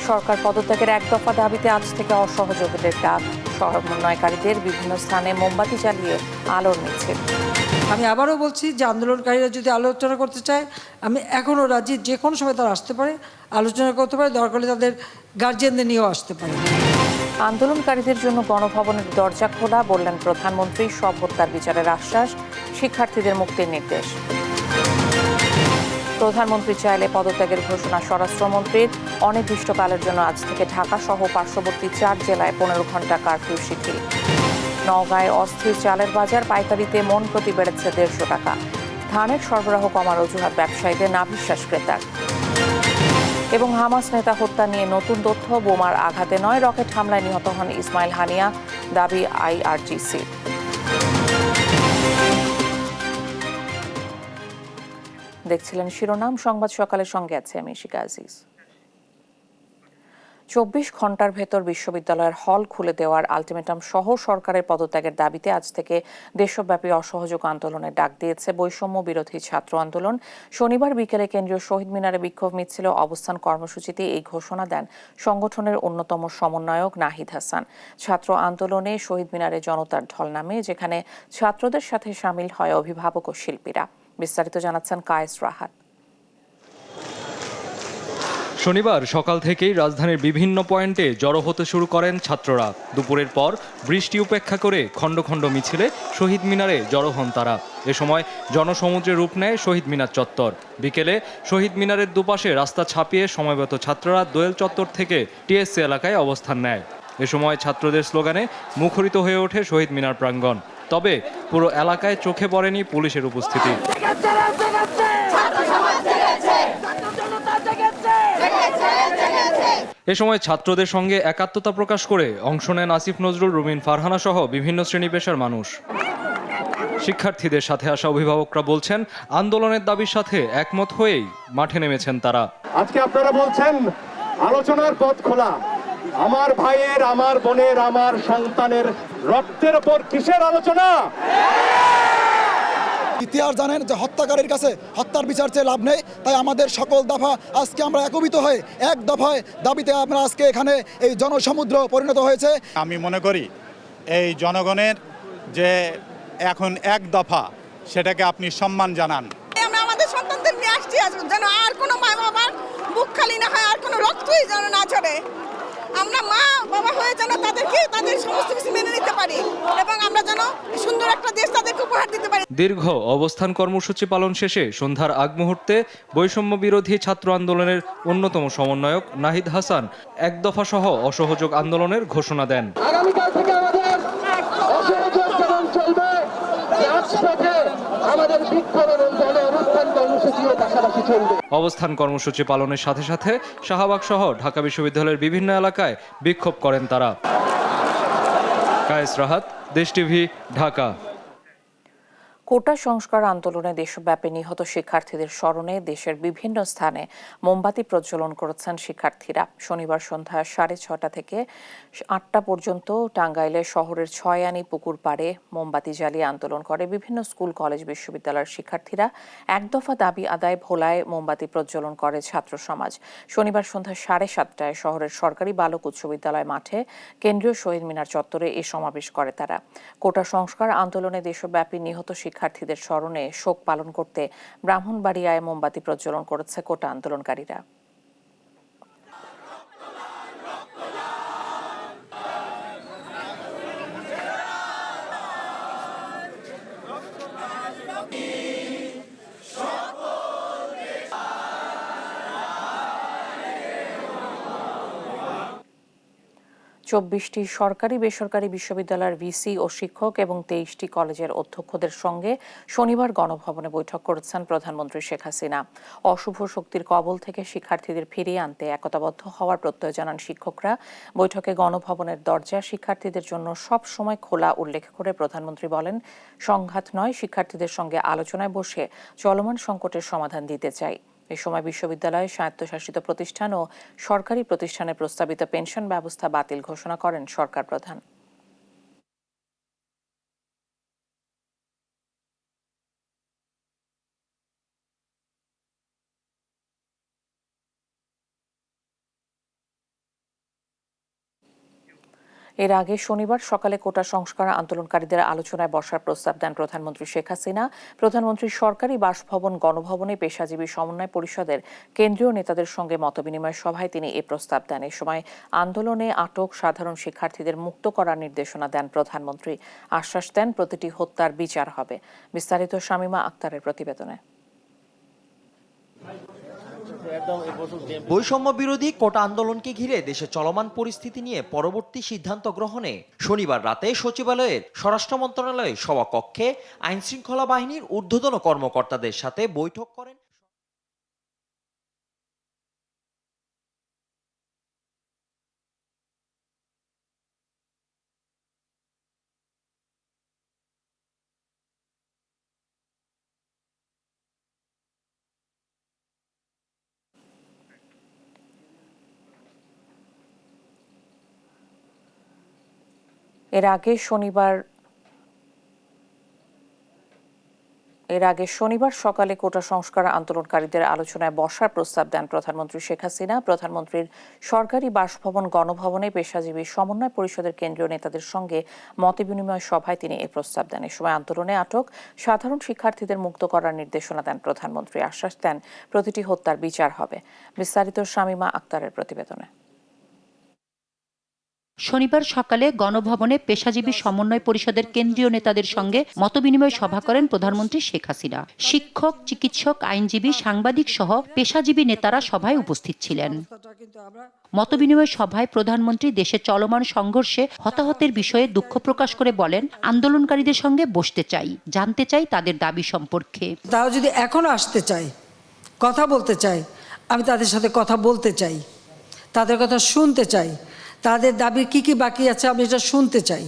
সরকার পদত্যাগের এক দফা দাবিতে আজ থেকে অসহযোগীদের ডাক, সমন্বয়কারীদের বিভিন্ন স্থানে মোমবাতি জ্বালিয়ে আলোর মিছিল। আমি আবারও বলছি যে আন্দোলনকারীরা যদি আলোচনা করতে চায়, আমি এখনও রাজি, যে কোনো সময় তারা আসতে পারে, আলোচনা করতে পারে, দরকার হলে তাদের গার্জিয়ানদের নিয়েও আসতে পারে। আন্দোলনকারীদের জন্য গণভবনের দরজা খোলা, বললেন প্রধানমন্ত্রী। সব হত্যার বিচারের আশ্বাস, শিক্ষার্থীদের মুক্তির নির্দেশ। প্রধানমন্ত্রী চাইলে পদত্যাগের ঘোষণা স্বরাষ্ট্রমন্ত্রীর। অনির্দিষ্টকালের জন্য আজ থেকে ঢাকা সহ পার্শ্ববর্তী 4 জেলায় 15 ঘন্টা কারফিউ শিথিল। নওগাঁয় অস্থির চালের বাজার, পাইকারিতে মন প্রতি বেড়েছে 150 টাকা। ধানের সরবরাহ কমার অজুহাত ব্যবসায়ীদের, না বিশ্বাস ক্রেতার। এবং হামাস নেতা হত্যা নিয়ে নতুন তথ্য, বোমার আঘাতে নয়, রকেট হামলায় নিহত হন ইসমাইল হানিয়া, দাবি আইআরজিসি। দেখছিলেন শিরোনাম সংবাদ, সকালের সঙ্গে আছে আমি শিকা আজিজ। 24 ঘন্টার ভেতর বিশ্ববিদ্যালয়ের হল খুলে দেওয়ার আলটিমেটাম সহ সরকারের পদত্যাগের দাবিতে আজ থেকে দেশব্যাপী অসহযোগ আন্দোলনের ডাক দিয়েছে বৈষম্য বিরোধী ছাত্র আন্দোলন। শনিবার বিকেলে কেন্দ্রীয় শহীদ মিনারে বিক্ষোভ মিছিল, অবস্থান কর্মসূচিতে এই ঘোষণা দেন সংগঠনের অন্যতম সমন্বয়ক নাহিদ হাসান। ছাত্র আন্দোলনে শহীদ মিনারে জনতার ঢল নামে, যেখানে ছাত্রদের সাথে সামিল হয় অভিভাবক ও শিল্পীরা। বিস্তারিত জানাচ্ছেন কায়েস রাহাত। শনিবার সকাল থেকেই রাজধানীর বিভিন্ন পয়েন্টে জড়ো হতে শুরু করেন ছাত্ররা। দুপুরের পর বৃষ্টি উপেক্ষা করে খণ্ড খণ্ড মিছিলে শহীদ মিনারে জড়ো হন তারা। এ সময় জনসমুদ্রে রূপ নেয় শহীদ মিনার চত্বর। বিকেলে শহীদ মিনারের দুপাশে রাস্তা ছাপিয়ে সমবেত ছাত্ররা দোয়েল চত্বর থেকে টিএসসি এলাকায় অবস্থান নেয়। এ সময় ছাত্রদের স্লোগানে মুখরিত হয়ে ওঠে শহীদ মিনার প্রাঙ্গণ। তবে পুরো এলাকায় চোখে পড়েনি পুলিশের উপস্থিতি। এ সময় ছাত্রদের সঙ্গে একাত্মতা প্রকাশ করে অংশ নেন আসিফ নজরুল, রুমিন ফারহানা সহ বিভিন্ন শ্রেণী পেশার মানুষ। শিক্ষার্থীদের সাথে আসা অভিভাবকরা বলছেন, আন্দোলনের দাবির সাথে একমত হয়েই মাঠে নেমেছেন তারা। আজকে আপনারা বলছেন আলোচনার পথ খোলা। আমার ভাইয়ের, আমার বোনের, আমার সন্তানের রক্তের উপর কিসের আলোচনা? ইতিহাস জানেন যে হত্যাকারীর কাছে হত্যার বিচার চেয়ে লাভ নেই। তাই আমাদের সকল দফা আজকে আমরা একত্রিত হয়ে এক দফায় দাবিতে আমরা আজকে এখানে এই জনসমুদ্র পরিণত হয়েছে। আমি মনে করি এই জনগণের যে এখন এক দফা, সেটাকে আপনি সম্মান জানান। আমরা আমাদের সন্তানদের নিয়ে আসছি যেন আর কোনো মা বাবার বুক খালি না হয়, আর কোনো রক্তই যেন না ঝরে। আমরা মা বাবা হয়ে যেন তাদের সমস্ত কিছু মেনে নিতে পারি এবং আমরা যেন সুন্দর একটা দেশ তাদেরকে উপহার দিতে পারি। দীর্ঘ অবস্থান কর্মসূচি পালন শেষে সন্ধ্যার আগ মুহূর্তে বৈষম্য বিরোধী ছাত্র আন্দোলনের অন্যতম সমন্বয়ক নাহিদ হাসান এক দফা সহ অসহযোগ আন্দোলনের ঘোষণা দেন। আগামীকাল থেকে আমাদের অসহযোগ যেমন চলবে, রাজপথে আমাদের বিক্ষোভ এবং দলে অবস্থান কর্মসূচিও পাশাপাশি চলবে। অবস্থান কর্মসূচি পালনের সাথে সাথে শাহবাগ সহ ঢাকা বিশ্ববিদ্যালয়ের বিভিন্ন এলাকায় বিক্ষোভ করেন তারা। কায়েস রাহাত, দেশ টিভি, ঢাকা। কোটা সংস্কার আন্দোলনে দেশব্যাপী নিহত শিক্ষার্থীদের স্মরণে দেশের বিভিন্ন স্থানে মোমবাতি প্রজ্বলন করেছেন শিক্ষার্থীরা। শনিবার সন্ধ্যা 6:30 থেকে 8টা পর্যন্ত টাঙ্গাইলে শহরের ছয়ানি পুকুর পাড়ে মোমবাতি জ্বালিয়ে আন্দোলন করে বিভিন্ন স্কুল, কলেজ, বিশ্ববিদ্যালয়ের শিক্ষার্থীরা। এক দফা দাবি আদায় ভোলায় মোমবাতি প্রজ্বলন করে ছাত্র সমাজ। শনিবার সন্ধ্যা 7:30টায় শহরের সরকারি বালক উচ্চ বিদ্যালয় মাঠে কেন্দ্রীয় শহীদ মিনার চত্বরে এ সমাবেশ করে তারা। কোটা সংস্কার আন্দোলনে দেশব্যাপী নিহত শিক্ষার্থীদের স্মরণে শোক পালন করতে ব্রাহ্মণবাড়িয়ায় মোমবাতি প্রজ্বলন করেছে কোটা আন্দোলনকারীরা। 24টি সরকারি বেসরকারি বিশ্ববিদ্যালয়ের ভিসি ও শিক্ষক এবং 23টি কলেজের অধ্যক্ষদের সঙ্গে শনিবার গণভবনে বৈঠক করেছেন প্রধানমন্ত্রী শেখ হাসিনা। অশুভ শক্তির কবল থেকে শিক্ষার্থীদের ফিরিয়ে আনতে একতাবদ্ধ হওয়ার প্রত্যয় জানান শিক্ষকরা। বৈঠকে গণভবনের দরজা শিক্ষার্থীদের জন্য সব সময় খোলা উল্লেখ করে প্রধানমন্ত্রী বলেন, সংঘাত নয়, শিক্ষার্থীদের সঙ্গে আলোচনায় বসে চলমান সংকটের সমাধান দিতে চাই। এ সময় বিশ্ববিদ্যালয়ে স্বায়ত্তশাসিত প্রতিষ্ঠান ও সরকারি প্রতিষ্ঠানে প্রস্তাবিত পেনশন ব্যবস্থা বাতিল ঘোষণা করেন সরকার প্রধান। এর আগে শনিবার সকালে কোটা সংস্কার আন্দোলনকারীদের আলোচনায় বসার প্রস্তাব দেন প্রধানমন্ত্রী শেখ হাসিনা। প্রধানমন্ত্রীর সরকারি বাসভবন গণভবনে পেশাজীবী সমন্বয় পরিষদের কেন্দ্রীয় নেতাদের সঙ্গে মতবিনিময় সভায় তিনি এ প্রস্তাব দেন। এ সময় আন্দোলনে আটক সাধারণ শিক্ষার্থীদের মুক্ত করার নির্দেশনা দেন প্রধানমন্ত্রী। আশ্বাস দেন প্রতিটি হত্যার বিচার হবে। বিস্তারিত শামীমা আক্তারের প্রতিবেদনে। বৈষম্য বিরোধী কোটা আন্দোলনকে ঘিরে দেশে চলমান পরিস্থিতি নিয়ে পরবর্তী সিদ্ধান্ত গ্রহণে শনিবার রাতে সচিবালয়ের স্বরাষ্ট্র মন্ত্রণালয়ের সভাকক্ষে আইনশৃঙ্খলা বাহিনীর ঊর্ধ্বতন কর্মকর্তাদের সাথে বৈঠক করেন। এর আগে শনিবার সকালে কোটা সংস্কার আন্দোলনকারীদের আলোচনায় বসার প্রস্তাব দেন প্রধানমন্ত্রী শেখ হাসিনা। প্রধানমন্ত্রীর সরকারি বাসভবন গণভবনে পেশাজীবী সমন্বয় পরিষদের কেন্দ্রীয় নেতাদের সঙ্গে মতবিনিময় সভায় তিনি এই প্রস্তাব দেন। এ সময় আন্দোলনে আটক সাধারণ শিক্ষার্থীদের মুক্ত করার নির্দেশনা দেন প্রধানমন্ত্রী। আশ্বাস দেন প্রতিটি হত্যার বিচার হবে। বিস্তারিত শামীমা আক্তারের প্রতিবেদনে। শনিবার সকালে গণভবনে পেশাজীবী সমন্বয় পরিষদের কেন্দ্রীয় নেতাদের সঙ্গে মতবিনিময় সভা করেন প্রধানমন্ত্রী শেখ হাসিনা। শিক্ষক, চিকিৎসক, আইনজীবী, সাংবাদিক সহ পেশাজীবী নেতারা সভায় উপস্থিত ছিলেন। মতবিনিময় সভায় প্রধানমন্ত্রী দেশে চলমান সংঘর্ষে হতাহতের বিষয়ে দুঃখ প্রকাশ করে বলেন, আন্দোলনকারীদের সঙ্গে বসতে চাই, জানতে চাই তাদের দাবি সম্পর্কে। তারা যদি এখনো আসতে চায়, কথা বলতে চায়, আমি তাদের সাথে কথা বলতে চাই, তাদের কথা শুনতে চাই, তাদের দাবি কি কি বাকি আছে আমি এটা শুনতে চাই,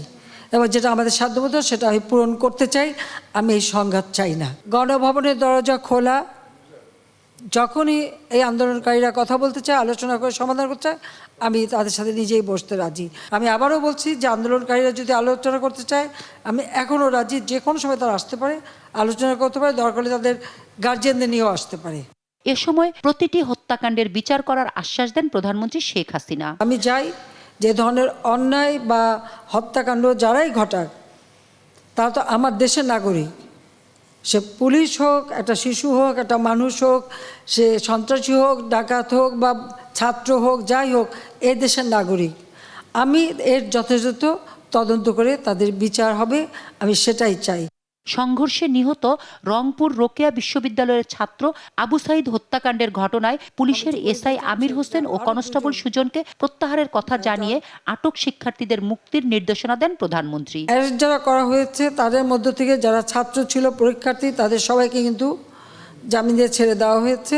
এবং যেটা আমাদের সাধ্যমতো সেটা আমি পূরণ করতে চাই। আমি এই সংঘাত চাই না। গণভবনের দরজা খোলা, যখনই এই আন্দোলনকারীরা কথা বলতে চায়, আলোচনা করে সমাধান করতে চায়, আমি তাদের সাথে নিজেই বসতে রাজি। আমি আবারও বলছি যে আন্দোলনকারীরা যদি আলোচনা করতে চায়, আমি এখনও রাজি। যে কোনো সময় তারা আসতে পারে, আলোচনা করতে পারে, দরকার হলে তাদের গার্জিয়ানদের নিয়েও আসতে পারে। এ সময় প্রতিটি হত্যাকাণ্ডের বিচার করার আশ্বাস দেন প্রধানমন্ত্রী শেখ হাসিনা। আমি চাই যে ধরনের অন্যায় বা হত্যাকাণ্ড যারাই ঘটাক, তারা তো আমার দেশের নাগরিক। সে পুলিশ হোক, একটা শিশু হোক, একটা মানুষ হোক, সে সন্ত্রাসী হোক, ডাকাত হোক বা ছাত্র হোক, যাই হোক, এ দেশের নাগরিক। আমি এর যথাযথ তদন্ত করে তাদের বিচার হবে, আমি সেটাই চাই। সংঘর্ষে নিহত রংপুর রোকেয়া বিশ্ববিদ্যালয়ের ছাত্র আবু সাইদ হত্যাকাণ্ডের ঘটনায় পুলিশের এসআই আমির হোসেন ও কনস্টেবল সুজনকে প্রত্যাহারের কথা জানিয়ে আটক শিক্ষার্থীদের মুক্তির নির্দেশনা দেন প্রধানমন্ত্রী। অ্যারেস্ট যারা করা হয়েছে তাদের মধ্য থেকে যারা ছাত্র ছিল, পরীক্ষার্থী, তাদের সবাইকে কিন্তু জামিন দিয়ে ছেড়ে দেওয়া হয়েছে।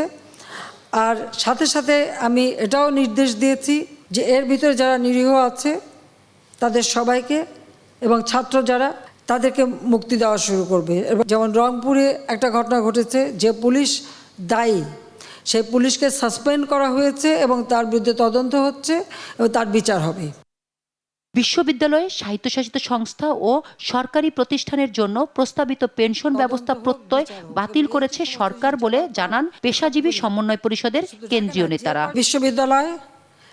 আর সাথে সাথে আমি এটাও নির্দেশ দিয়েছি যে এর ভিতরে যারা নিরীহ আছে তাদের সবাইকে, এবং ছাত্র যারা, তাদেরকে মুক্তি দেওয়া শুরু করবে। যেমন রংপুরে একটা ঘটনা ঘটেছে, যে পুলিশ দায়ী সেই পুলিশকে সাসপেন্ড করা হয়েছে এবং তার বিরুদ্ধে তদন্ত হচ্ছে এবং তার বিচার হবে। বিশ্ববিদ্যালয়ে স্বায়ত্তশাসিত সংস্থা ও সরকারি প্রতিষ্ঠানের জন্য প্রস্তাবিত পেনশন ব্যবস্থা প্রত্যয় বাতিল করেছে সরকার বলে জানান পেশাজীবী সমন্বয় পরিষদের কেন্দ্রীয় নেতারা। বিশ্ববিদ্যালয়,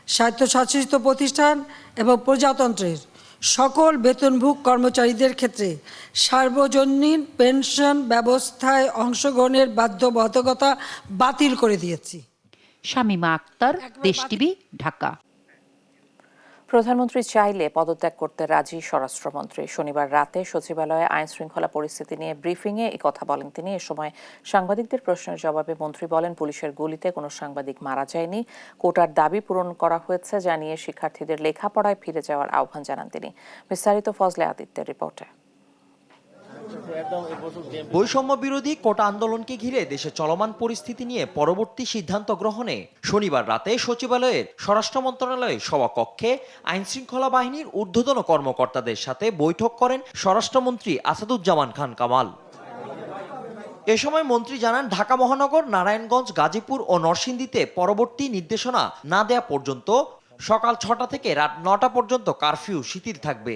স্বায়ত্তশাসিত প্রতিষ্ঠান এবং প্রজাতন্ত্রের সকল বেতনভোগী কর্মচারীদের ক্ষেত্রে সার্বজনীন পেনশন ব্যবস্থায় অংশগ্রহণের বাধ্যবাধকতা বাতিল করে দিয়েছি। শামীমা আক্তার, দেশ টিভি, ঢাকা। প্রধানমন্ত্রী চাইলে পদত্যাগ করতে রাজি স্বরাষ্ট্রমন্ত্রী। শনিবার রাতে সচিবালয়ে আইন শৃঙ্খলা পরিস্থিতি নিয়ে ব্রিফিংয়ে এই কথা বলেন তিনি। এ সময় সাংবাদিকদের প্রশ্নের জবাবে মন্ত্রী বলেন, পুলিশের গুলিতে কোনো সাংবাদিক মারা যায়নি, কোটার দাবি পূরণ করা হয়েছে জানিয়ে শিক্ষার্থীদের লেখাপড়ায় ফিরে যাওয়ার আহ্বান জানান তিনি। বিস্তারিত ফজলে আদিত্যের রিপোর্টে। বৈষম্য বিরোধী কোটা আন্দোলনকে ঘিরে দেশে চলমান পরিস্থিতি নিয়ে পরবর্তী সিদ্ধান্ত গ্রহণে শনিবার রাতে সচিবালয়ের স্বরাষ্ট্র মন্ত্রণালয়ের সভাকক্ষে আইনশৃঙ্খলা বাহিনীর ঊর্ধ্বতন কর্মকর্তাদের সাথে বৈঠক করেন স্বরাষ্ট্রমন্ত্রী আসাদুজ্জামান খান কামাল। এ সময় মন্ত্রী জানান, ঢাকা মহানগর, নারায়ণগঞ্জ, গাজীপুর ও নরসিংদীতে পরবর্তী নির্দেশনা না দেয়া পর্যন্ত সকাল 6টা থেকে রাত 9টা পর্যন্ত কারফিউ শিথিল থাকবে।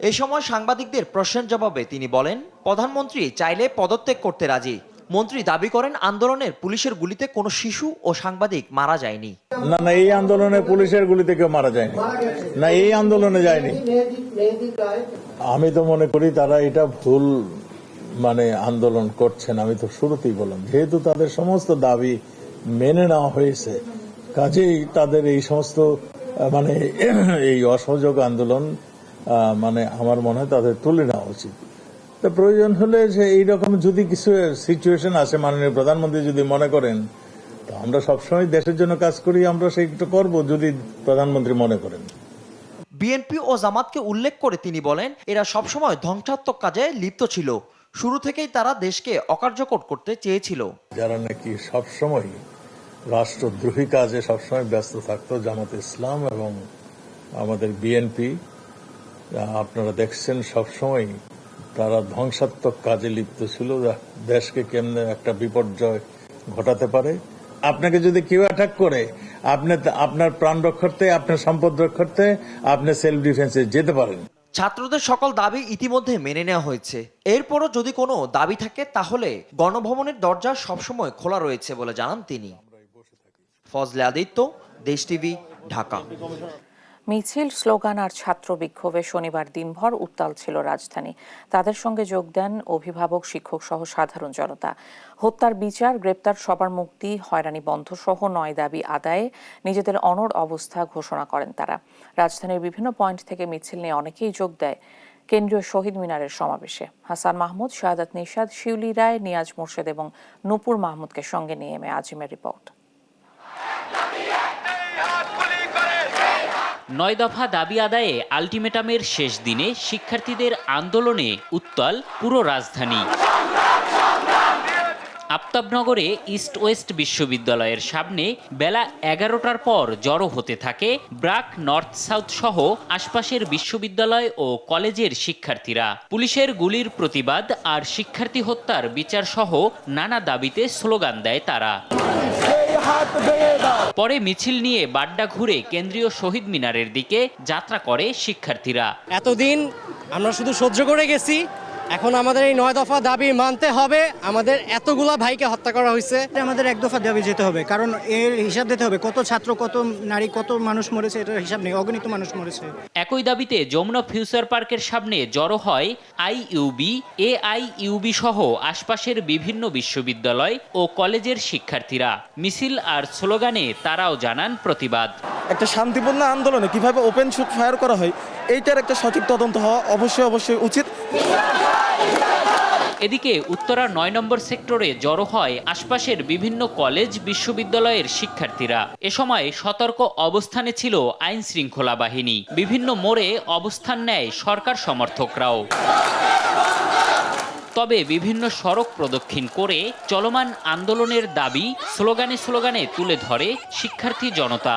এ সময় সাংবাদিকদের প্রশ্নের জবাবে তিনি বলেন, প্রধানমন্ত্রী চাইলে পদত্যাগ করতে রাজি, মন্ত্রী দাবি করেন আন্দোলনের পুলিশের গুলিতে কোনো শিশু ও সাংবাদিক মারা যায়নি। না, এই আন্দোলনে পুলিশের গুলিতে কেউ মারা যায়নি, না এই আন্দোলনে যায়নি। আমি তো মনে করি তারা এটা ভুল আন্দোলন করছেন। আমি তো শুরুতেই বললাম, যেহেতু তাদের সমস্ত দাবি মেনে নেওয়া হয়েছে, কাজেই তাদের এই সমস্ত এই অসহযোগ আন্দোলন আমার মনে হয় তাদের তুলে নেওয়া উচিত। তা প্রয়োজন হলে যে এইরকম যদি কিছু সিচুয়েশন আসে, মাননীয় প্রধানমন্ত্রী যদি মনে করেন, তো আমরা সবসময় দেশের জন্য কাজ করি, আমরা সেইটা করব যদি প্রধানমন্ত্রী মনে করেন। বিএনপি ও জামাতকে উল্লেখ করে তিনি বলেন, এরা সবসময় ধ্বংসাত্মক কাজে লিপ্ত ছিল, শুরু থেকেই তারা দেশকে অকার্যকর করতে চেয়েছিল। যারা নাকি সবসময় রাষ্ট্রদ্রোহী কাজে সবসময় ব্যস্ত থাকতো, জামাত ইসলাম এবং আমাদের বিএনপি, আপনারা দেখছেন সবসময় তারা ধ্বংসাত্মক কাজে লিপ্ত ছিল, দেশকে কেমনে একটা বিপর্যয় ঘটাতে পারে। আপনাকে যদি কেউ অ্যাটাক করে, আপনি আপনার প্রাণ রক্ষার্থে, আপনার সম্পদ রক্ষার্থে আপনি সেলফ ডিফেন্সে যেতে পারেন। ছাত্রদের সকল দাবি ইতিমধ্যে মেনে নেওয়া হয়েছে। এরপরও যদি কোনো দাবি থাকে তাহলে গণভবনের দরজা সবসময় খোলা রয়েছে বলে জানান তিনি। ফজলে আদিত্য, দেশ টিভি, ঢাকা। মিছিল, স্লোগান আর ছাত্র বিক্ষোভে শনিবার দিনভর উত্তাল ছিল রাজধানী। তাদের সঙ্গে যোগ দেন অভিভাবক, শিক্ষক সহ সাধারণ জনতা। হত্যার বিচার, গ্রেপ্তার সবার মুক্তি, হয়রানি বন্ধ সহ 9 দাবি আদায়ে নিজেদের অনড় অবস্থা ঘোষণা করেন তারা। রাজধানীর বিভিন্ন পয়েন্ট থেকে মিছিল নিয়ে অনেকেই যোগ দেয় কেন্দ্রীয় শহীদ মিনারের সমাবেশে। হাসান মাহমুদ, শাহাদাত নিশাদ, শিউলি রায়, নিয়াজ মোর্শেদ এবং নূপুর মাহমুদকে সঙ্গে নিয়ে এম এ আজিমের রিপোর্ট। 9 দফা দাবি আদায়ে আলটিমেটামের শেষ দিনে শিক্ষার্থীদের আন্দোলনে উত্তাল পুরো রাজধানী। আফতাবনগরে ইস্ট ওয়েস্ট বিশ্ববিদ্যালয়ের সামনে বেলা 11টার পর জড়ো হতে থাকে ব্রাক, নর্থ সাউথ সহ আশপাশের বিশ্ববিদ্যালয় ও কলেজের শিক্ষার্থীরা। পুলিশের গুলির প্রতিবাদ আর শিক্ষার্থী হত্যার বিচার সহ নানা দাবিতে স্লোগান দেয় তারা। পরে মিছিল নিয়ে বাড্ডা ঘুরে কেন্দ্রীয় শহীদ মিনারের দিকে যাত্রা করে শিক্ষার্থীরা। এতদিন আমরা শুধু সহ্য করে গেছি, এখন আমাদের এই 9 দফা দাবি মানতে হবে। আমাদের এতগুলা ভাইকে হত্যা করা হয়েছে, আমাদের 1 দফা দাবি যেতে হবে, কারণ এর হিসাব দিতে হবে কত ছাত্র, কত নারী, কত মানুষ মরেছে, এটার হিসাব নেই, অগণিত মানুষ মরেছে। একই দাবিতে যমুনা ফিউচার পার্কের সামনে জড়ো হয় আইইউবি, এআইইউবি সহ আশপাশের বিভিন্ন বিশ্ববিদ্যালয় ও কলেজের শিক্ষার্থীরা। মিছিল আর স্লোগানে তারাও জানান প্রতিবাদ। একটা শান্তিপূর্ণ আন্দোলনে কিভাবে ওপেন শুট ফায়ার করা হয়, এইটার একটা সঠিক তদন্ত হওয়া অবশ্যই উচিত। এদিকে উত্তরা 9 নম্বর সেক্টরে জড়ো হয় আশপাশের বিভিন্ন কলেজ, বিশ্ববিদ্যালয়ের শিক্ষার্থীরা। এ সময় সতর্ক অবস্থানে ছিল আইন শৃঙ্খলা বাহিনী। বিভিন্ন মোড়ে অবস্থান নেয় সরকার সমর্থকরাও। তবে বিভিন্ন সড়ক প্রদক্ষিণ করে চলমান আন্দোলনের দাবি স্লোগানে তুলে ধরে শিক্ষার্থী জনতা।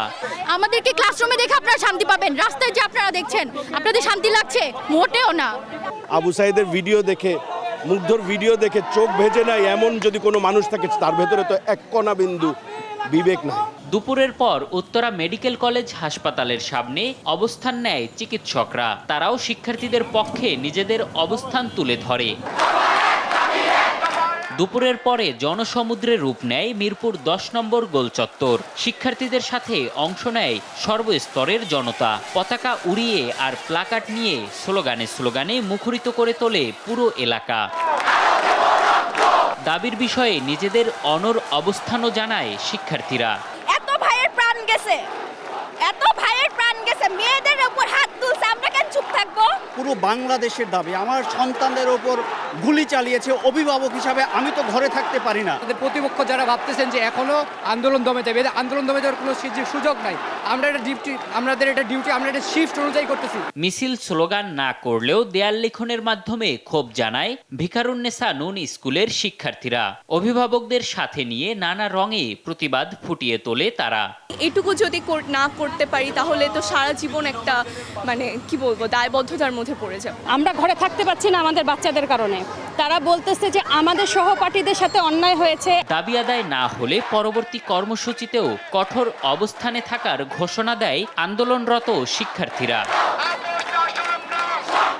আমাদেরকে ক্লাসরুমে দেখে আপনারা শান্তি পাবেন, রাস্তায় যে আপনারা দেখছেন আপনাদের শান্তি লাগছে? মোটেও না। আবু সাইদের ভিডিও দেখে, মুগ্ধর ভিডিও দেখে চোখ ভেজে নাই এমন যদি কোনো মানুষ থাকে, তার ভেতরে তো এক কণা বিন্দু বিবেক নাই। দুপুরের পর উত্তরা মেডিকেল কলেজ হাসপাতালের সামনে অবস্থান নেয় চিকিৎসকরা। তারাও শিক্ষার্থীদের পক্ষে নিজেদের অবস্থান তুলে ধরে। দুপুরের পরে জনসমুদ্রে রূপ নেয় মিরপুর 10 নম্বর গোল চত্বর। শিক্ষার্থীদের সাথে অংশ নেয় সর্বস্তরের জনতা। পতাকা উড়িয়ে আর প্লাকার্ড নিয়ে স্লোগানে মুখরিত করে তোলে পুরো এলাকা। দাবির বিষয়ে নিজেদের অনড় অবস্থানও জানায় শিক্ষার্থীরা। এত ভাইয়ের প্রাণ গেছে, মেয়েদের উপর হাত তুলছে, আমরা কেন চুপ থাকবো? পুরো বাংলাদেশের দাবি। আমার সন্তানদের ওপর গুলি চালিয়েছে, অভিভাবক হিসাবে আমি তো ঘরে থাকতে পারি না। প্রতিপক্ষ যারা ভাবতেছেন যে এখনো আন্দোলন দমে যাবে, আন্দোলন দমে যাওয়ার কোনো সুযোগ নাই। আমাদের এটা ডিউটি, আমরা এটা শিফট অনুযায়ী করতেছি। মিছিল, স্লোগান না করলেও দেয়াল লিখনের মাধ্যমে ক্ষোভ জানায় ভিকারুন্নেসা নুন স্কুলের শিক্ষার্থীরা। অভিভাবকদের সাথে নিয়ে নানা রঙে প্রতিবাদ ফুটিয়ে তোলে তারা। এটুকু যদি না করতে পারি তাহলে তো সারা জীবন একটা দায়বদ্ধতার মধ্যে পড়ে যাব। আমরা ঘরে থাকতে পারছি না আমাদের বাচ্চাদের কারণে। তারা বলতেছে যে আমাদের সহপাঠীদের সাথে অন্যায় হয়েছে। দাবি আদায় না হলে পরবর্তী কর্মসূচিতেও কঠোর অবস্থানে থাকার ঘোষণা দেয় আন্দোলনরত শিক্ষার্থীরা।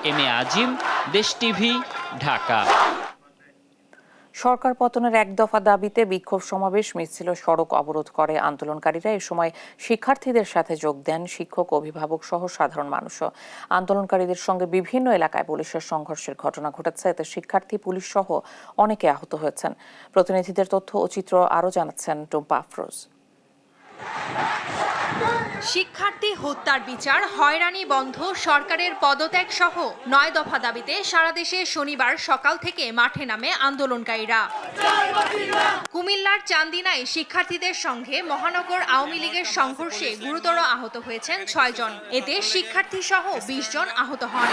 এম এ আজিম, দেশ টিভি, ঢাকা। সরকার পতনের এক দফা দাবিতে বিক্ষোভ সমাবেশ মিছিল সড়ক অবরোধ করে আন্দোলনকারীরা। এ সময় শিক্ষার্থীদের সাথে যোগ দেন শিক্ষক, অভিভাবক সহ সাধারণ মানুষও। আন্দোলনকারীদের সঙ্গে বিভিন্ন এলাকায় পুলিশের সংঘর্ষের ঘটনা ঘটেছে। এতে শিক্ষার্থী, পুলিশ সহ অনেকে আহত হয়েছেন। প্রতিনিধিদের তথ্য ও চিত্র আরও জানাচ্ছেন টুম্পা আফরোজ। শিক্ষার্থী হত্যার বিচার, হয়রানি বন্ধ, সরকারের পদত্যাগ সহ 9 দফা দাবিতে সারা দেশে শনিবার সকাল থেকে মাঠে নামে আন্দোলনকারীরা। কুমিল্লার চান্দিনায় শিক্ষার্থীদের সঙ্গে মহানগর আওয়ামী লীগের সংঘর্ষে গুরুতর আহত হয়েছেন 6 জন। এতে শিক্ষার্থী সহ 20 জন আহত হন।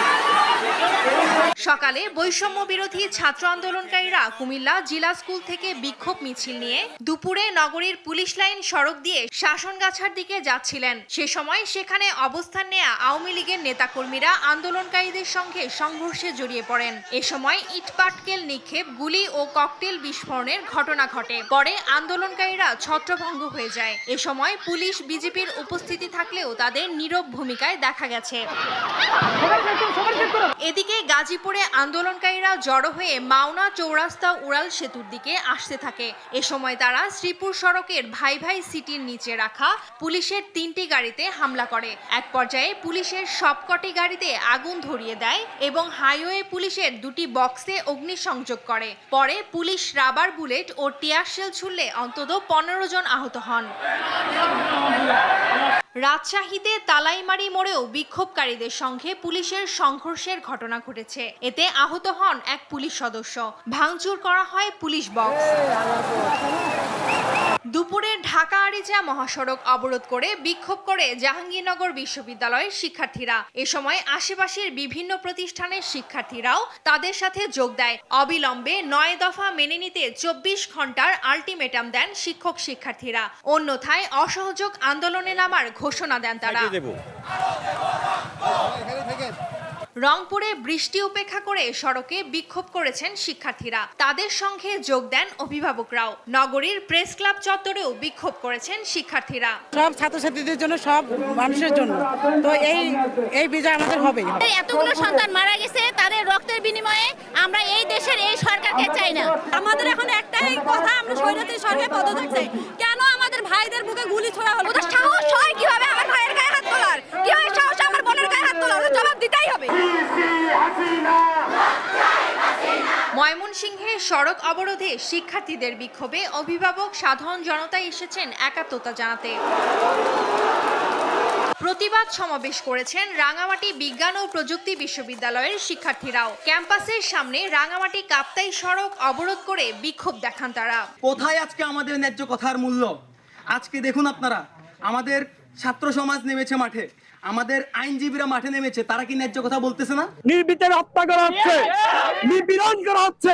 সকালে বৈষম্য বিরোধী ছাত্র আন্দোলনকারীরা কুমিল্লা জিলা স্কুল থেকে বিক্ষোভ মিছিল নিয়ে দুপুরে নগরীর পুলিশ লাইন সড়ক দিয়ে শাসনগাছার দিকে যাচ্ছিলেন। সে সময় সেখানে অবস্থান নেয়া আওয়ামী লীগের নেতাকর্মীরা আন্দোলনকারীদের সঙ্গে সংঘর্ষে জড়িয়ে পড়েন। এ সময় ইটপাটকেল নিক্ষেপ, গুলি ও ককটেল বিস্ফোরণের ঘটনা ঘটে। পরে আন্দোলনকারীরা ছত্রভঙ্গ হয়ে যায়। এ সময় পুলিশ, বিজেপির উপস্থিতি থাকলেও তাদের নীরব ভূমিকায় দেখা গেছে। এদিকে গাজীপুরে আন্দোলনকারীরা জড়ো হয়ে মাওনা চৌরাস্তা উড়াল সেতুর দিকে আসতে থাকে। এ সময় তারা শ্রীপুর সড়কের ভাই ভাই সিটির নিচে রাখা পুলিশের 3টি গাড়িতে হামলা করে। এক পর্যায়ে পুলিশের সবকটি গাড়িতে আগুন ধরিয়ে দেয় এবং হাইওয়ে পুলিশের 2টি বক্সে অগ্নিসংযোগ করে। পরে পুলিশ রাবার বুলেট ও টিয়ার শেল ছুড়লে অন্তত 15 জন আহত হন। রাজশাহীতে তালাইমারি মোড়েও বিক্ষোভকারীদের সঙ্গে পুলিশের সংঘর্ষের ঘটনা ঘটেছে। এতে আহত হন এক পুলিশ সদস্য। ভাঙচুর করা হয় পুলিশ বক্স। দুপুরে ঢাকা আরিচা মহাসড়ক অবরোধ করে বিক্ষোভ করে জাহাঙ্গীরনগর বিশ্ববিদ্যালয়ের শিক্ষার্থীরা। এ সময় আশেপাশের বিভিন্ন প্রতিষ্ঠানের শিক্ষার্থীরাও তাদের সাথে যোগ দেয়। অবিলম্বে 9 দফা মেনে নিতে 24 ঘন্টার আলটিমেটাম দেন শিক্ষক শিক্ষার্থীরা। অন্যথায় অসহযোগ আন্দোলনে নামার ঘোষণা দেন তারা। রংপুরে বৃষ্টি উপেক্ষা করে সড়কে বিক্ষোভ করেছেন শিক্ষার্থীরা। তাদের সঙ্গে যোগ দেন অভিভাবকরাও। নগরীর প্রেস ক্লাব চত্বরেও বিক্ষোভ করেছেন শিক্ষার্থীরা। সব ছাত্রছাত্রীদের জন্য, সব মানুষের জন্য তো এই বিজয় আমাদের হবে। এতগুলো সন্তান মারা গেছে, তাদের রক্তের বিনিময়ে আমরা এই দেশের এই সরকারকে চাই না। আমাদের এখন একটাই কথা, আমরা স্বৈরাচারী সরকার পদত্যাগ চাই। কেন আমাদের ভাইদের বুকে গুলি ছোড়া হলো? ওদের সাহস হয় কিভাবে আমার ভাইয়ের গায়ে হাত তোলার? কি হয় সাহস আমার বোনের গায়ে হাত তোলার? জবাব দিতেই হবে। ময়মনসিংহে সড়ক অবরোধে শিক্ষার্থীদের বিক্ষোভে অভিভাবক, সাধারণ জনতা এসেছেন একাত্মতা জানাতে। প্রতিবাদ সমাবেশ করেছেন রাঙামাটি বিজ্ঞান ও প্রযুক্তি বিশ্ববিদ্যালয়ের শিক্ষার্থীরাও। ক্যাম্পাসের সামনে রাঙামাটি কাপ্তাই সড়ক অবরোধ করে বিক্ষোভ দেখান তারা। কোথায় আজকে আমাদের ন্যায্য কথার মূল্য? আজকে দেখুন আপনারা, আমাদের ছাত্র সমাজ নেমেছে মাঠে, আমাদের আইনজীবীরা মাঠে নেমেছে, তারা কি ন্যায্য কথা বলতেছে না? নির্বিচারে হত্যা করা হচ্ছে, নিপীড়ন করা হচ্ছে।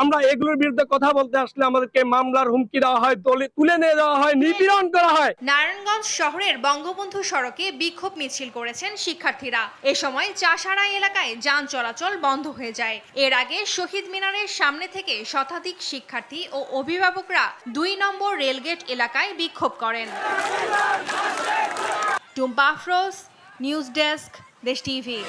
আমরা এগুলোর বিরুদ্ধে কথা বলতে আসলে আমাদেরকে মামলার হুমকি দেওয়া হয়, তুলে নিয়ে যাওয়া হয়, নিপীড়ন করা হয়। নারায়ণগঞ্জ শহরের বঙ্গবন্ধু সড়কে বিক্ষোভ মিছিল করেছেন শিক্ষার্থীরা। এ সময় চাষাড়া এলাকায় যান চলাচল বন্ধ হয়ে যায়। এর আগে শহীদ মিনারের সামনে থেকে শতাধিক শিক্ষার্থী ও অভিভাবকরা 2 নম্বর রেলগেট এলাকায় বিক্ষোভ করেন। Tumpa Afroz, news desk, Desh TV.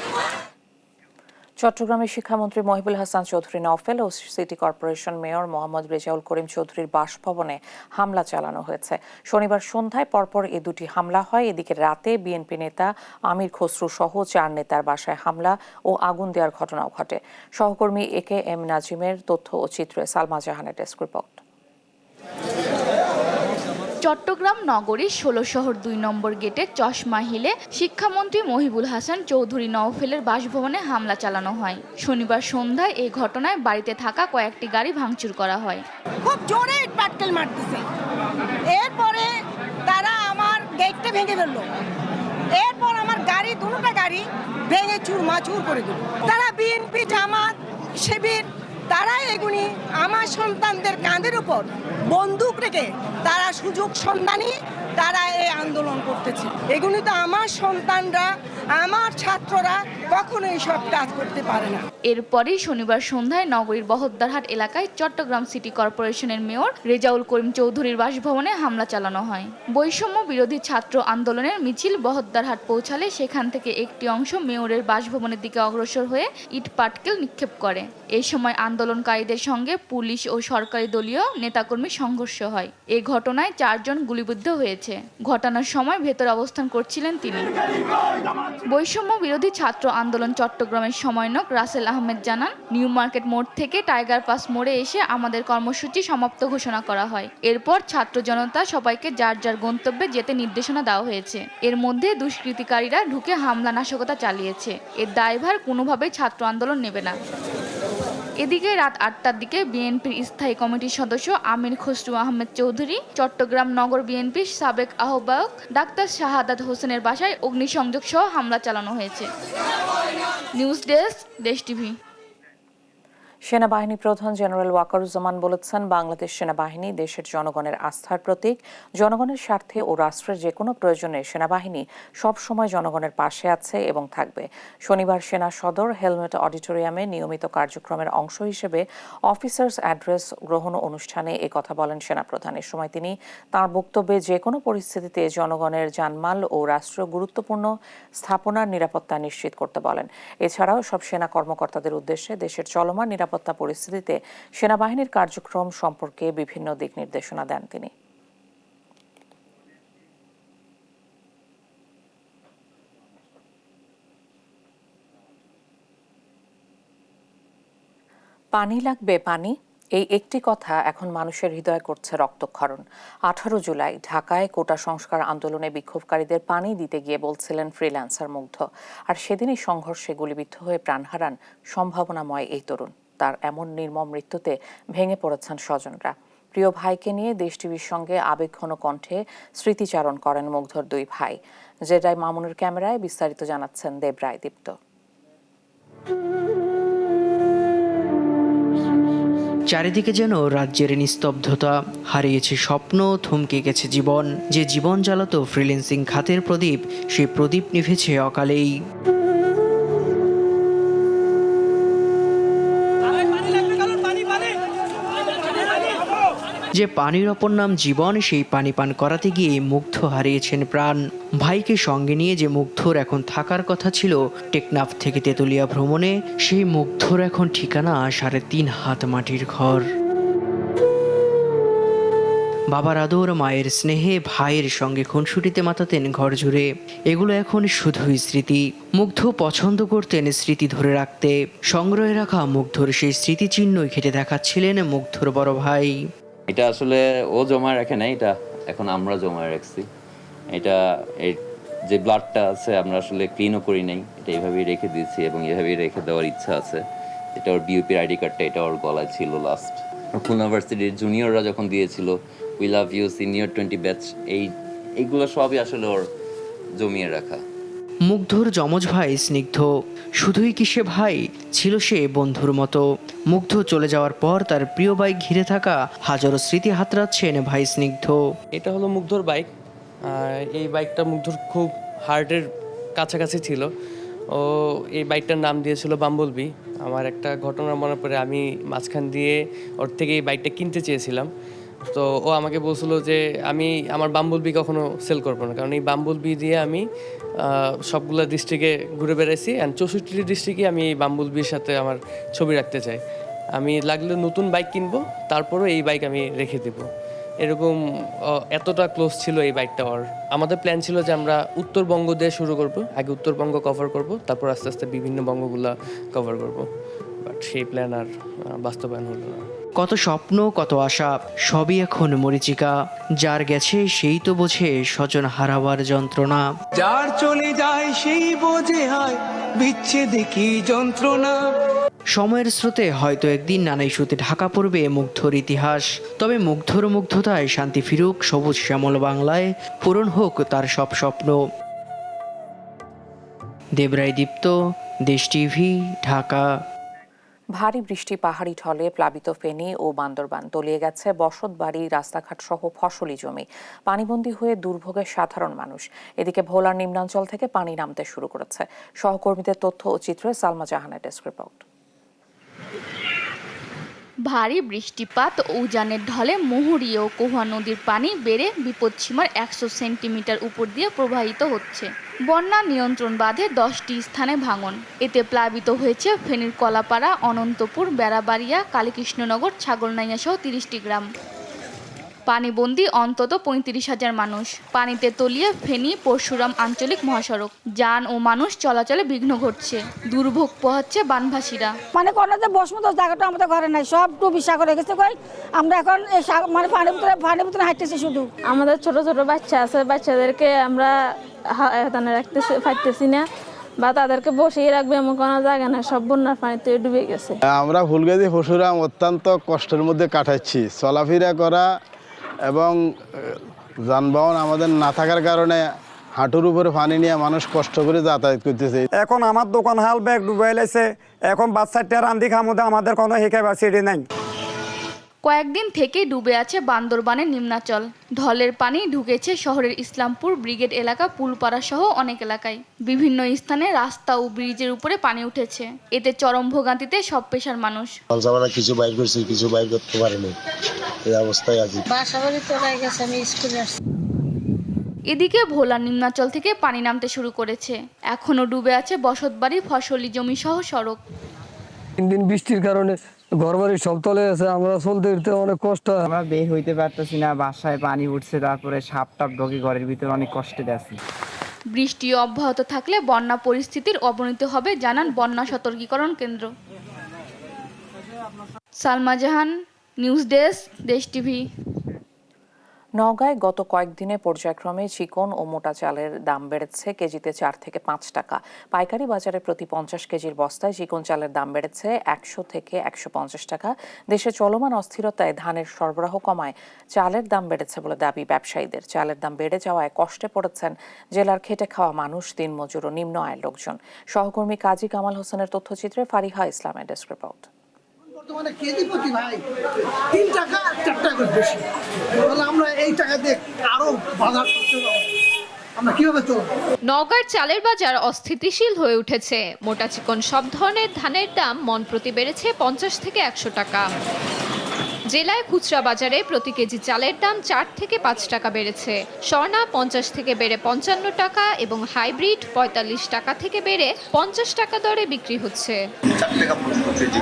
চট্টগ্রামের শিক্ষামন্ত্রী মহিবুল হাসান চৌধুরী নওফেল ও city corporation mayor Mohammad Rezaul Karim চৌধুরীর বাসভবনে হামলা চালানো হয়েছে। শনিবার সন্ধ্যায় পরপর এ 2টি হামলা হয়। এদিকে রাতে বিএনপি নেতা আমির খসরু সহ 4 নেতার বাসায় হামলা ও আগুন দেওয়ার ঘটনাও ঘটে। সহকর্মী AKM নাজিমের তথ্য ও চিত্রে সালমা জাহানের ডেস্ক রিপোর্ট। চট্টগ্রাম নগরীর 16 শহর 2 নম্বর গেটের চশমা হিলে শিক্ষামন্ত্রী মহিবুল হাসান চৌধুরী নওফেলের বাসভবনে হামলা চালানো হয়। শনিবার সন্ধ্যায় এই ঘটনায় বাড়িতে থাকা কয়েকটি গাড়ি ভাঙচুর করা হয়। খুব জোরে পাটকেল মারতেছে। এরপরে তারা আমার গেটটা ভেঙে ফেললো। এরপর আমার গাড়ি, দুটোটা গাড়ি ভেঙে চুরমাচুর করে দিল। তারা বিএনপি, জামাত, শিবির, তারা এগুলি আমার সন্তানদের কাঁধের উপর বন্দুক রেখে তারা সুযোগ সন্ধানী তারা এই আন্দোলন করতেছে। এগুলি তো আমার সন্তানরা, আমার ছাত্ররা কখনোই সব কাজ করতে পারে না। এরপরই শনিবার সন্ধ্যায় নগরীর বহদ্দারহাট এলাকায় চট্টগ্রাম সিটি কর্পোরেশনের মেয়র রেজাউল করিম চৌধুরীর বাসভবনে হামলা চালানো হয়। বৈষম্য বিরোধী ছাত্র আন্দোলনের মিছিল বহদ্দারহাট পৌঁছালে সেখান থেকে একটি অংশ মেয়রের বাসভবনের দিকে অগ্রসর হয়ে ইট পাটকেল নিক্ষেপ করে। এই সময় আন্দোলনকারীদের সঙ্গে পুলিশ ও সরকারি দলীয় নেতাকর্মী সংঘর্ষ হয়। এ ঘটনায় 4 জন গুলিবিদ্ধ হয়েছে। ঘটনার সময় ভেতরে অবস্থান করছিলেন তিনি। বৈষম্য বিরোধী ছাত্র আন্দোলন চট্টগ্রামের সমন্বয়ক রাসেল আহমেদ জানান, নিউ মার্কেট মোড় থেকে টাইগার পাস মোড়ে এসে আমাদের কর্মসূচি সমাপ্ত ঘোষণা করা হয়। এরপর ছাত্র জনতা সবাইকে যার যার গন্তব্যে যেতে নির্দেশনা দেওয়া হয়েছে। এর মধ্যে দুষ্কৃতিকারীরা ঢুকে হামলা নাশকতা চালিয়েছে। এর দায়ভার কোনোভাবেই ছাত্র আন্দোলন নেবে না। এদিকে রাত 8টার দিকে বিএনপির স্থায়ী কমিটির সদস্য আমির খসরু আহমেদ চৌধুরী, চট্টগ্রাম নগর বিএনপির সাবেক আহ্বায়ক ডাক্তার শাহাদাত হোসেনের বাসায় অগ্নিসংযোগ সহ হামলা চালানো হয়েছে। News desk, Desh TV. সেনাবাহিনী প্রধান জেনারেল ওয়াকারুজ্জামান বলেছেন, বাংলাদেশ সেনাবাহিনী দেশের জনগণের আস্থার প্রতীক। জনগণের স্বার্থে ও রাষ্ট্রের যে কোনো প্রয়োজনে সেনাবাহিনী সবসময় জনগণের পাশে আছে এবং থাকবে। শনিবার সেনা সদর হেলমেট অডিটোরিয়ামে নিয়মিত কার্যক্রমের অংশ হিসেবে অফিসার্স অ্যাড্রেস গ্রহণ অনুষ্ঠানে একথা বলেন সেনাপ্রধান। এ সময় তিনি তাঁর বক্তব্যে যে কোনো পরিস্থিতিতে জনগণের জানমাল ও রাষ্ট্রীয় গুরুত্বপূর্ণ স্থাপনার নিরাপত্তা নিশ্চিত করতে বলেন। এছাড়াও সব সেনা কর্মকর্তাদের উদ্দেশ্যে দেশের চলমান নিরাপত্তা পরিস্থিতিতে সেনাবাহিনীর কার্যক্রম সম্পর্কে বিভিন্ন দিক নির্দেশনা দেন তিনি। পানি লাগবে পানি, এই একটি কথা এখন মানুষের হৃদয়ে করছে রক্তক্ষরণ। 18 জুলাই ঢাকায় কোটা সংস্কার আন্দোলনে বিক্ষোভকারীদের পানি দিতে গিয়ে বলছিলেন ফ্রিল্যান্সার মুগ্ধ। আর সেদিনই সংঘর্ষে গুলিবিদ্ধ হয়ে প্রাণ হারান সম্ভাবনাময় এই তরুণ। তার এমন নির্মম মৃত্যুতে ভেঙে পড়েছেন স্বজনরা। প্রিয় ভাইকে নিয়ে দেশ টিভির সঙ্গে আবেগঘন কণ্ঠে স্মৃতিচারণ করেন মুগ্ধর 2 ভাই। জেডাই মামুনের ক্যামেরায় বিস্তারিত জানাচ্ছেন দেবরায় দীপ্ত। চারিদিকে যেন রাজ্যের নিস্তব্ধতা, হারিয়েছে স্বপ্ন, থমকে গেছে জীবন। যে জীবন জ্বালাতো ফ্রিল্যান্সিং খাতের প্রদীপ, সেই প্রদীপ নিভেছে অকালেই। যে পানির অপর নাম জীবন, সেই পানি পান করাতে গিয়ে মুগ্ধ হারিয়েছেন প্রাণ। ভাইকে সঙ্গে নিয়ে যে মুগ্ধর এখন থাকার কথা ছিল টেকনাফ থেকে তেতুলিয়া ভ্রমণে, সেই মুগ্ধর এখন ঠিকানা 3.5 হাত মাটির ঘর। বাবার আদর, মায়ের স্নেহে ভাইয়ের সঙ্গে খুনসুটিতে মাতাতেন ঘর জুড়ে। এগুলো এখন শুধুই স্মৃতি। মুগ্ধ পছন্দ করতেন স্মৃতি ধরে রাখতে। সংগ্রহে রাখা মুগ্ধর সেই স্মৃতিচিহ্নই ঘেটে দেখাচ্ছিলেন মুগ্ধর বড় ভাই। এটা আসলে ও জমা রাখে না, এটা এখন আমরা জমা রাখছি। এটা যে ব্লাডটা আছে আমরা আসলে ক্লিনও করি নাই, এটা এইভাবেই রেখে দিয়েছি এবং এইভাবেই রেখে দেওয়ার ইচ্ছা আছে। এটা ওর বিউপির আইডি কার্ডটা, এটা ওর গলায় ছিল লাস্ট। খুলনা ভার্সিটির জুনিয়ররা যখন দিয়েছিল we love you senior 20 batch, এইগুলো সবই আসলে ওর জমিয়ে রাখা। মুগ্ধর যমজ ভাই স্নিগ্ধ শুধুই কি সে ভাই, ছিল সে বন্ধুর মতো। মুগ্ধ চলে যাওয়ার পর তার প্রিয় বাইক ঘিরে থাকা হাজারো স্মৃতি হাতড়াচ্ছেন ভাই স্নিগ্ধ। এটা হলো মুগ্ধর বাইক। এই বাইকটা মুগ্ধর খুব হার্টের কাছাকাছি ছিল। ও এই বাইকটার নাম দিয়েছিল বাম্বলবি। আমার একটা ঘটনা মনে পড়ে, আমি মাঝখান দিয়ে ওর থেকে এই বাইকটা কিনতে চেয়েছিলাম। তো ও আমাকে বলছিল যে আমি আমার বাম্বলবি কখনো সেল করবো না, কারণ এই বাম্বলবি দিয়ে আমি সবগুলো ডিস্ট্রিক্টে ঘুরে বেড়াইছি, অ্যান্ড 64টি ডিস্ট্রিক্টে আমি এই বাম্বলবির সাথে আমার ছবি রাখতে চাই। আমি লাগলে নতুন বাইক কিনবো, তারপরও এই বাইক আমি রেখে দেবো। এরকম এতটা ক্লোজ ছিল এই বাইকটা ওর। আমাদের প্ল্যান ছিল যে আমরা উত্তরবঙ্গ দিয়ে শুরু করব, আগে উত্তরবঙ্গ কভার করব, তারপর আস্তে আস্তে বিভিন্ন বঙ্গগুলা কভার করব। বাট সেই প্ল্যান আর বাস্তবায়ন হলো না। কত স্বপ্ন, কত আশা, সবই এখন মরীচিকা। যার গেছে সেই তো বোঝে স্বজন হারাবার যন্ত্রণা। যার চলে যায় সেই বোঝে হয় বিচ্ছেদে কি যন্ত্রণা। সময়ের স্রোতে হয়তো একদিন নানা ইস্যুতে ঢাকা পড়বে মুগ্ধর ইতিহাস। তবে মুগ্ধর মুগ্ধতায় শান্তি ফিরুক সবুজ শ্যামল বাংলায়, পূরণ হোক তার সব স্বপ্ন। দেবরায় দীপ্ত, দেশ টিভি, ঢাকা। ভারী বৃষ্টি, পাহাড়ি ঢলে প্লাবিত ফেনী ও বান্দরবান, তলিয়ে গেছে বসতবাড়ি, রাস্তাঘাট সহ ফসলি জমি। পানিবন্দী হয়ে দুর্ভোগে সাধারণ মানুষ। এদিকে ভোলার নিম্নাঞ্চল থেকে পানি নামতে শুরু করেছে। সহকর্মীদের তথ্য ও চিত্রে সালমা জাহানের ডেস্ক রিপোর্ট। ভারী বৃষ্টিপাত ও উজানের ঢলে মুহুরী ও কোহা নদীর পানি বেড়ে বিপদসীমার 100 সেন্টিমিটার উপর দিয়ে প্রবাহিত হচ্ছে। বন্যা নিয়ন্ত্রণ বাঁধে 10টি স্থানে ভাঙন। এতে প্লাবিত হয়েছে ফেনীর কলাপাড়া, অনন্তপুর, বেড়াবাড়িয়া, কালীকৃষ্ণনগর, ছাগলনাইয়া সহ 30টি গ্রাম। পানিবন্দী অন্তত 35,000 মানুষ। পানিতে তলিয়ে ফেনী পরশুরাম আঞ্চলিক মহাসড়ক। যান ও মানুষ চলাচলে বিঘ্ন ঘটছে। দুর্ভোগ পোহাচ্ছে বানভাসীরা। মানে কোনো যে বসমত জায়গাটা আমাদের ঘরে নাই, সব ডুবি সাগর হয়ে গেছে। কই আমরা এখন এই মানে পানির ভিতরে হাঁটতেছি শুধু। আমাদের ছোট ছোট বাচ্চা আছে, বাচ্চাদেরকে আমরা রাখতেছি পারতেছি না, বা তাদেরকে বসিয়ে রাখবে এমন কোনো জায়গা না, সব বন্যার পানিতে ডুবে গেছে। আমরা ফুলগাজী পরশুরাম অত্যন্ত কষ্টের মধ্যে কাটাচ্ছি। চলাফেরা করা এবং যানবাহন আমাদের না থাকার কারণে হাঁটুর উপরে পানি নিয়ে মানুষ কষ্ট করে যাতায়াত করতেছে। এখন আমার দোকান হাল ব্যাগ ডুবাই লাইছে। এখন বাচ্চাটা রান্ধি খামোদে আমাদের কোনো হেঁকে বা সিঁড়ি নাই। কয়েকদিন থেকে ডুবে আছে বান্দরবানের নিম্নাচল। ঢলের পানি ঢুকেছে শহরের ইসলামপুর ব্রিগেড এলাকা, পুলপাড়া সহ অনেক এলাকায়। বিভিন্ন স্থানে রাস্তা ও ব্রিজের উপরে পানি উঠেছে। এতে চরম ভোগান্তিতে সব পেশার মানুষ। কিছু বাইর করছি, কিছু বাইর করতে পারেনি, এই অবস্থায় আছি। এদিকে ভোলার নিম্নাচল থেকে পানি নামতে শুরু করেছে। এখনো ডুবে আছে বসতবাড়ি, ফসলি জমি সহ সড়ক। 3 দিন বৃষ্টির কারণে ঘরবাড়ি সব তলে আছে, আমরা চলতে ফিরতে অনেক কষ্ট। আমরা বের হইতে পারতেছি না, বাসায় পানি উঠছে, তারপরে সাপ টাপ ঢোকে ঘরের ভিতরে, অনেক কষ্টে আছি। বৃষ্টি অব্যাহত থাকলে বন্যা পরিস্থিতির অবনতি হবে, জানান বন্যা সতর্কীকরণ কেন্দ্র। সালমা জাহান, নিউজ ডেস্ক, দেশ টিভি। নওগাঁয় গত কয়েকদিনে পর্যায়ক্রমে চিকন ও মোটা চালের দাম বেড়েছে কেজিতে 4 থেকে 5 টাকা। পাইকারি বাজারে প্রতি 50 কেজির বস্তায় চিকন চালের দাম বেড়েছে 100 থেকে 150 টাকা। দেশে চলমান অস্থিরতায় ধানের সরবরাহ কমায় চালের দাম বেড়েছে বলে দাবি ব্যবসায়ীদের। চালের দাম বেড়ে যাওয়ায় কষ্টে পড়েছেন জেলার খেটে খাওয়া মানুষ, দিনমজুর ও নিম্ন আয়ের লোকজন। সহকর্মী কাজী কামাল হোসেনের তথ্যচিত্রে ফারিহা ইসলামের ডেস্ক রিপোর্ট। বর্তমানে কেজি প্রতি ভাই 3 টাকা 4 টাকা বেশি। তাহলে আমরা এই টাকা দিয়ে আরো বাজার করতে পারবো, আমরা কিভাবে চলব? নওগাঁর চালের বাজার অস্থিতিশীল হয়ে উঠেছে। মোটা চিকন সব ধরনের ধানের দাম মন প্রতি বেড়েছে 50 থেকে 100 টাকা। জেলায় খুচরা বাজারে প্রতি কেজি চালের দাম 4 থেকে 5 টাকা বেড়েছে। স্বর্ণা 50 থেকে বেড়ে 55 টাকা এবং হাইব্রিড 45 টাকা থেকে বেড়ে 50 টাকা দরে বিক্রি হচ্ছে। 4 টাকা পর্যন্ত কেজি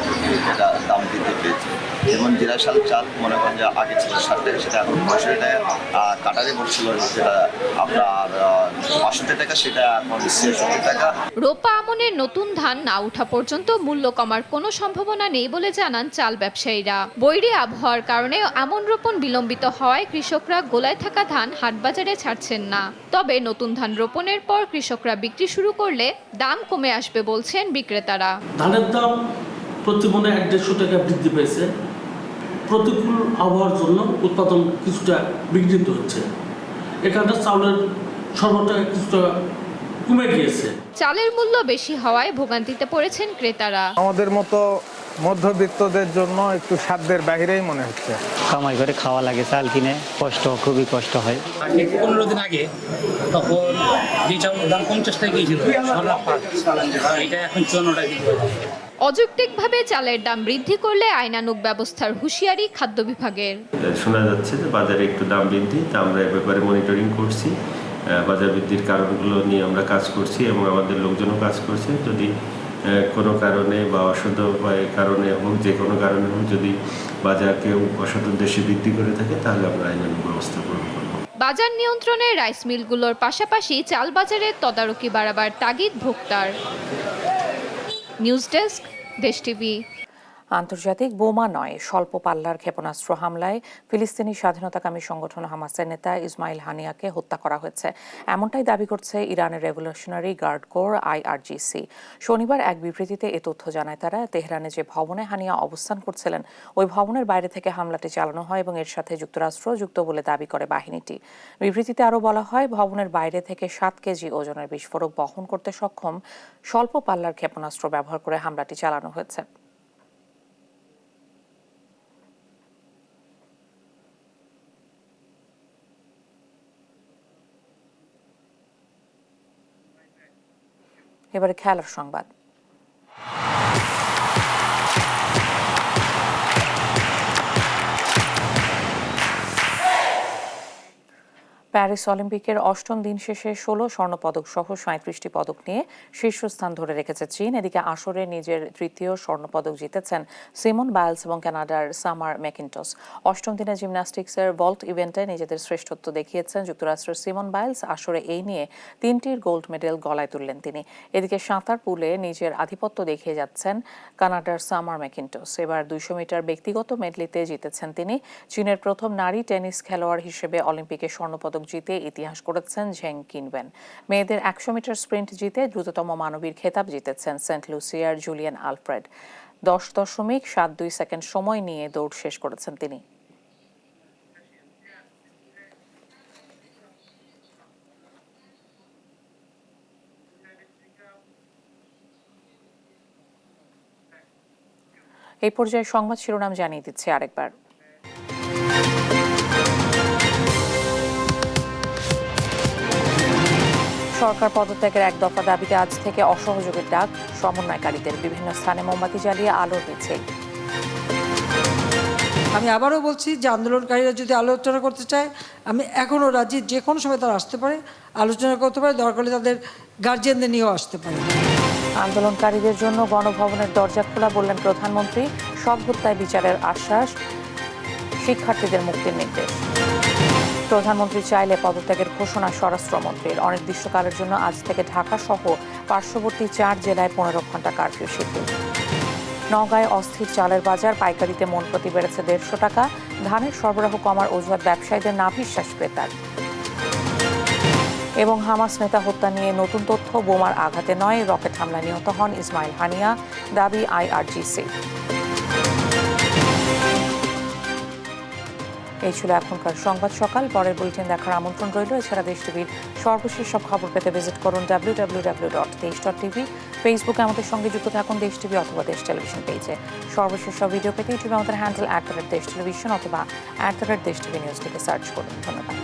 এটা দাম বৃদ্ধি পেয়েছে। যেমন জেলা শাল চাল মনে করেন যে আগে ছিল 60 টাকা, সেটা এখন 65 টাকা। কাটারি পড়ছিল যেটা আপনার 65 টাকা, সেটা এখন 66 টাকা। রোপা আমনের নতুন ধান না ওঠা পর্যন্ত মূল্য কমার কোনো সম্ভাবনা নেই বলে জানান চাল ব্যবসায়ীরা। বৈরী আবহাওয়ার কারণে আমন রোপণ বিলম্বিত হওয়ায় কৃষকরা গোলায় থাকা ধান হাটবাজারে ছাড়ছেন না। তবে নতুন ধান রোপণের পর কৃষকরা বিক্রি শুরু করলে দাম কমে আসবে বলছেন বিক্রেতারা। ধানের দাম প্রতি মনে 150 টাকা বৃদ্ধি পেয়েছে। প্রতিকূল আবহাওয়ার জন্য উৎপাদন কিছুটা বিঘ্নিত হচ্ছে। এখানে চাউলের সর্বটা কিছুটা কমে গিয়েছে। চালের মূল্য বেশি হওয়ায় ভোগান্তিতে পড়েছেন ক্রেতারা। আমাদের মতো মধ্যবিত্তদের জন্য একটু সাধ্যের বাহিরেই মনে হচ্ছে। কামাই করে খাওয়া লাগে, চাল কিনে খুবই কষ্ট হয়। 15 দিন আগে তখন যে চাউলের দাম 50 টাকাই ছিল, এটা এখন 54 টাকা। অযৌক্তিকভাবে চালের দাম বৃদ্ধি করলে আইনানুগ ব্যবস্থার হুঁশিয়ারি খাদ্য বিভাগের। শোনা যাচ্ছে যে বাজারে একটু দাম বৃদ্ধি, তা আমরা এ ব্যাপারে মনিটরিং করছি। বাজার বৃদ্ধির কারণগুলো নিয়ে আমরা কাজ করছি এবং আমাদের লোকজনও কাজ করছে। যদি কোনো কারণে বা অসৎ কারণে হোক, যে কোনো কারণে হোক, যদি বাজার কেউ অসৎ উদ্দেশ্যে বৃদ্ধি করে থাকে, তাহলে আমরা আইনানুগ ব্যবস্থা গ্রহণ করব। বাজার নিয়ন্ত্রণে রাইস মিলগুলোর পাশাপাশি চাল বাজারের তদারকি বাড়াবার তাগিদ ভোক্তার। News desk, Desh TV. আন্তর্জাতিক বোমা নয়, স্বল্প পাল্লার ক্ষেপণাস্ত্র হামলায় ফিলিস্তিনি স্বাধীনতাকামী সংগঠন হামাসের নেতা ইসমাইল হানিয়াকে হত্যা করা হয়েছে, এমনটাই দাবি করছে ইরানের রেভলিউশনারি গার্ড কোর IRGC। শনিবার এক বিবৃতিতে এ তথ্য জানায় তারা। তেহরানে যে ভবনে হানিয়া অবস্থান করছিলেন, ওই ভবনের বাইরে থেকে হামলাটি চালানো হয় এবং এর সাথে যুক্তরাষ্ট্র যুক্ত বলে দাবি করে বাহিনীটি। বিবৃতিতে আরও বলা হয়, ভবনের বাইরে থেকে 7 কেজি ওজনের বিস্ফোরক বহন করতে সক্ষম স্বল্প পাল্লার ক্ষেপণাস্ত্র ব্যবহার করে হামলাটি চালানো হয়েছে। এবারে খেলার সংবাদ। প্যারিস অলিম্পিকের অষ্টম দিন শেষে 16 স্বর্ণপদক সহ 37টি পদক নিয়ে শীর্ষস্থান ধরে রেখেছে চীন। এদিকে আসরে নিজের তৃতীয় স্বর্ণপদক জিতেছেন সিমন বাইলস এবং কানাডার সামার ম্যাকিন্টস। অষ্টম দিনে জিমন্যাস্টিক্সের ভল্ট ইভেন্টে নিজেদের শ্রেষ্ঠত্ব দেখিয়েছেন যুক্তরাষ্ট্রের সিমন বাইলস। আসরে এই নিয়ে 3টির গোল্ড মেডেল গলায় তুললেন তিনি। এদিকে সাঁতার পুলে নিজের আধিপত্য দেখিয়ে যাচ্ছেন কানাডার সামার ম্যাকিন্টস। এবার 200 মিটার ব্যক্তিগত মেডলিতে জিতেছেন তিনি। চীনের প্রথম নারী টেনিস খেলোয়াড় হিসেবে অলিম্পিকে স্বর্ণপদক জিতে ইতিহাস করেছেন ঝেং কিনওয়েন। মেয়েদের 100 মিটার স্প্রিন্ট জিতে দ্রুততম মানবীর খেতাব জিতেছেন সেন্ট লুসিয়ার জুলিয়ান আলফ্রেড। 10.72 সেকেন্ড সময় নিয়ে দৌড় শেষ করেছেন তিনি। এই পর্যায়ে সংবাদ শিরোনাম জানিয়ে দিচ্ছে আরেকবার। সরকার পদত্যাগের এক দফা দাবিতে আজ থেকে অসহযোগের ডাক সমন্বয়কারীদের। বিভিন্ন স্থানে মোমবাতি জ্বালিয়ে আলোর মিছিল। আমি আবারও বলছি যে আন্দোলনকারীরা যদি আলোচনা করতে চায়, আমি এখনও রাজি, যে কোনো সময় তারা আসতে পারে, আলোচনা করতে পারে, দরকার হলে তাদের গার্জিয়ানদের নিয়েও আসতে পারে। আন্দোলনকারীদের জন্য গণভবনের দরজা খোলা, বললেন প্রধানমন্ত্রী। সব হত্যায় বিচারের আশ্বাস, শিক্ষার্থীদের মুক্তির নির্দেশ। প্রধানমন্ত্রী চাইলে পদত্যাগের ঘোষণা স্বরাষ্ট্রমন্ত্রীর। অনির্দিষ্টকালের জন্য আজ থেকে ঢাকা সহ পার্শ্ববর্তী 4 জেলায় 15 ঘণ্টা কারফিউ শিথিল। নওগাঁয় অস্থির চালের বাজার, পাইকারিতে মন প্রতি বেড়েছে 150 টাকা। ধানের সরবরাহ কমার অজুহাত ব্যবসায়ীদের নাভিশ্বাস ক্রেতার। এবং হামাস নেতা হত্যা নিয়ে নতুন তথ্য, বোমার আঘাতে নয়, রকেট হামলায় নিহত হন ইসমাইল হানিয়া, দাবি IRGC। এই ছিল এখনকার সংবাদ সকাল। পরের বুলেটিন দেখার আমন্ত্রণ রইল। এছাড়া দেশ টিভির সর্বশেষ সব খবর পেতে ভিজিট করুন www.desh.tv। ফেসবুকে আমাদের সঙ্গে যুক্ত থাকুন দেশ টিভি অথবা দেশ টেলিভিশন পেজে। সর্বশেষ সব ভিডিও পেতে ইউটিউবে আমাদের হ্যান্ডেল @দেশ টেলিভিশন অথবা @দেশ টিভি নিউজ থেকে সার্চ করুন। ধন্যবাদ।